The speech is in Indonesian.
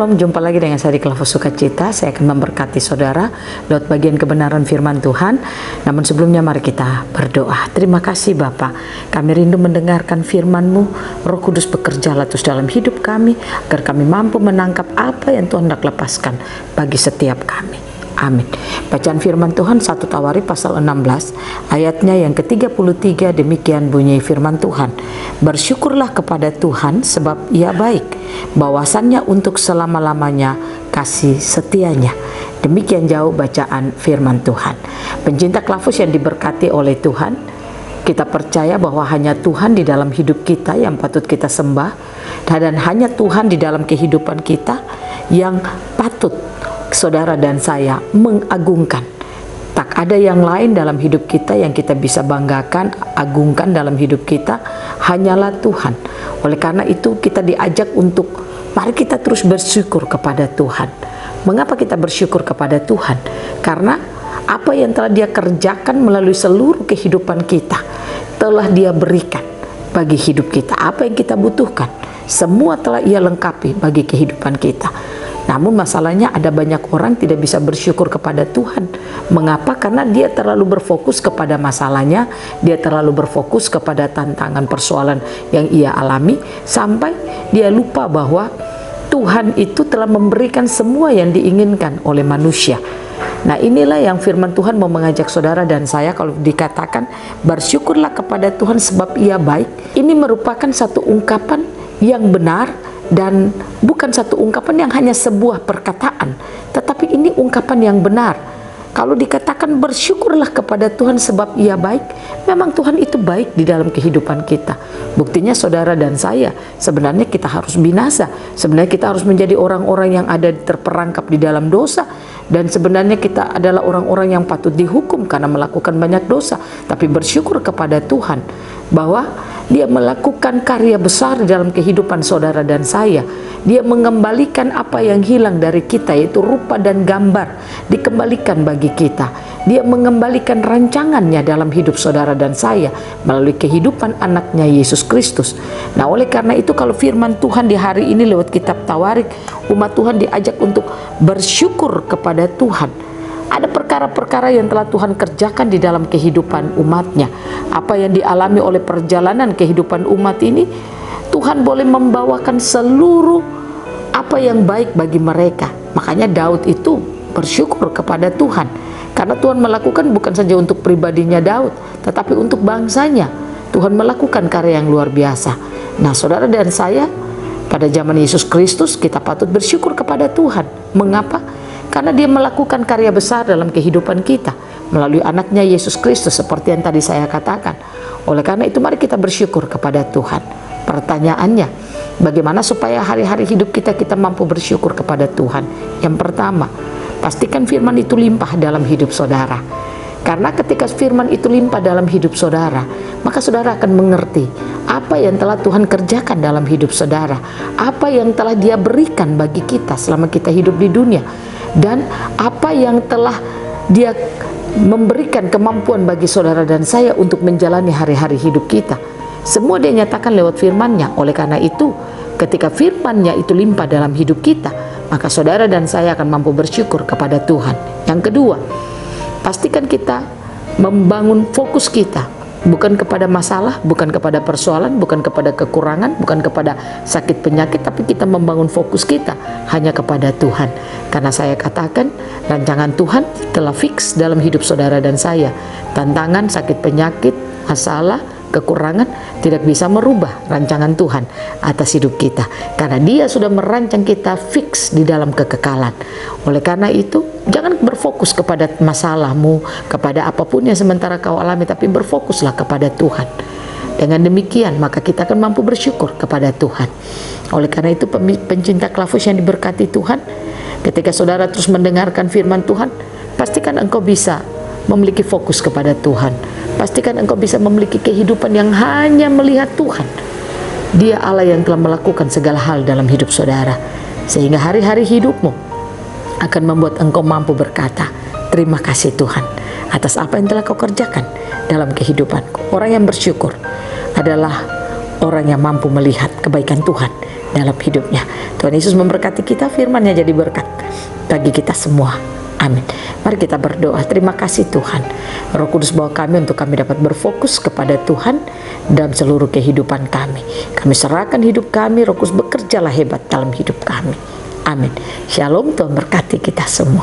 Shalom, jumpa lagi dengan saya di Klavus Sukacita. Saya akan memberkati saudara lewat bagian kebenaran firman Tuhan. Namun sebelumnya mari kita berdoa. Terima kasih Bapa, kami rindu mendengarkan firman-Mu. Roh Kudus bekerjalah terus dalam hidup kami, agar kami mampu menangkap apa yang Tuhan hendak lepaskan bagi setiap kami. Amin. Bacaan firman Tuhan 1 Tawarikh pasal 16 ayatnya yang ke-33, demikian bunyi firman Tuhan. Bersyukurlah kepada Tuhan sebab Ia baik, bahwasannya untuk selama-lamanya kasih setianya. Demikian jauh bacaan firman Tuhan. Pencinta Klavus yang diberkati oleh Tuhan, kita percaya bahwa hanya Tuhan di dalam hidup kita yang patut kita sembah, dan hanya Tuhan di dalam kehidupan kita yang patut saudara dan saya mengagungkan. Tak ada yang lain dalam hidup kita yang kita bisa banggakan, agungkan dalam hidup kita, hanyalah Tuhan. Oleh karena itu kita diajak untuk mari kita terus bersyukur kepada Tuhan. Mengapa kita bersyukur kepada Tuhan? Karena apa yang telah Dia kerjakan melalui seluruh kehidupan kita telah Dia berikan bagi hidup kita. Apa yang kita butuhkan, semua telah Ia lengkapi bagi kehidupan kita. Namun masalahnya ada banyak orang tidak bisa bersyukur kepada Tuhan. Mengapa? Karena dia terlalu berfokus kepada masalahnya, dia terlalu berfokus kepada tantangan persoalan yang ia alami, sampai dia lupa bahwa Tuhan itu telah memberikan semua yang diinginkan oleh manusia. Nah, inilah yang firman Tuhan mau mengajak saudara dan saya. Kalau dikatakan bersyukurlah kepada Tuhan sebab Ia baik, ini merupakan satu ungkapan yang benar, dan bukan satu ungkapan yang hanya sebuah perkataan, tetapi ini ungkapan yang benar. Kalau dikatakan bersyukurlah kepada Tuhan sebab Ia baik, memang Tuhan itu baik di dalam kehidupan kita. Buktinya saudara dan saya, sebenarnya kita harus binasa. Sebenarnya kita harus menjadi orang-orang yang ada terperangkap di dalam dosa. Dan sebenarnya kita adalah orang-orang yang patut dihukum karena melakukan banyak dosa. Tapi bersyukur kepada Tuhan bahwa Dia melakukan karya besar di dalam kehidupan saudara dan saya. Dia mengembalikan apa yang hilang dari kita, yaitu rupa dan gambar, dikembalikan bagi kita. Dia mengembalikan rancangannya dalam hidup saudara dan saya melalui kehidupan anaknya Yesus Kristus. Nah, oleh karena itu kalau firman Tuhan di hari ini lewat kitab Tawarikh, umat Tuhan diajak untuk bersyukur kepada Tuhan. Ada perkara-perkara yang telah Tuhan kerjakan di dalam kehidupan umatnya. Apa yang dialami oleh perjalanan kehidupan umat ini, Tuhan boleh membawakan seluruh apa yang baik bagi mereka. Makanya Daud itu bersyukur kepada Tuhan. Karena Tuhan melakukan bukan saja untuk pribadinya Daud, tetapi untuk bangsanya. Tuhan melakukan karya yang luar biasa. Nah, saudara dan saya, pada zaman Yesus Kristus kita patut bersyukur kepada Tuhan. Mengapa? Karena Dia melakukan karya besar dalam kehidupan kita melalui anaknya Yesus Kristus, seperti yang tadi saya katakan. Oleh karena itu mari kita bersyukur kepada Tuhan. Pertanyaannya, bagaimana supaya hari-hari hidup kita mampu bersyukur kepada Tuhan? Yang pertama, pastikan firman itu limpah dalam hidup saudara. Karena ketika firman itu limpah dalam hidup saudara, maka saudara akan mengerti apa yang telah Tuhan kerjakan dalam hidup saudara, apa yang telah Dia berikan bagi kita selama kita hidup di dunia, dan apa yang telah Dia memberikan kemampuan bagi saudara dan saya untuk menjalani hari-hari hidup kita. Semua Dia nyatakan lewat firman-Nya. Oleh karena itu, ketika firman-Nya itu limpah dalam hidup kita, maka saudara dan saya akan mampu bersyukur kepada Tuhan. Yang kedua, pastikan kita membangun fokus kita bukan kepada masalah, bukan kepada persoalan, bukan kepada kekurangan, bukan kepada sakit penyakit, tapi kita membangun fokus kita hanya kepada Tuhan. Karena saya katakan, rancangan Tuhan telah fix dalam hidup saudara dan saya. Tantangan, sakit penyakit, masalah, kekurangan tidak bisa merubah rancangan Tuhan atas hidup kita, karena Dia sudah merancang kita fix di dalam kekekalan. Oleh karena itu, jangan berfokus kepada masalahmu, kepada apapun yang sementara kau alami, tapi berfokuslah kepada Tuhan. Dengan demikian maka kita akan mampu bersyukur kepada Tuhan. Oleh karena itu pencinta Klavus yang diberkati Tuhan, ketika saudara terus mendengarkan firman Tuhan, pastikan engkau bisa memiliki fokus kepada Tuhan. Pastikan engkau bisa memiliki kehidupan yang hanya melihat Tuhan. Dia Allah yang telah melakukan segala hal dalam hidup saudara, sehingga hari-hari hidupmu akan membuat engkau mampu berkata, terima kasih Tuhan atas apa yang telah kau kerjakan dalam kehidupanku. Orang yang bersyukur adalah orang yang mampu melihat kebaikan Tuhan dalam hidupnya. Tuhan Yesus memberkati kita, firman-Nya jadi berkat bagi kita semua. Amin. Mari kita berdoa. Terima kasih Tuhan. Roh Kudus bawa kami untuk kami dapat berfokus kepada Tuhan dalam seluruh kehidupan kami. Kami serahkan hidup kami, Roh Kudus bekerjalah hebat dalam hidup kami. Amin. Shalom, Tuhan berkati kita semua.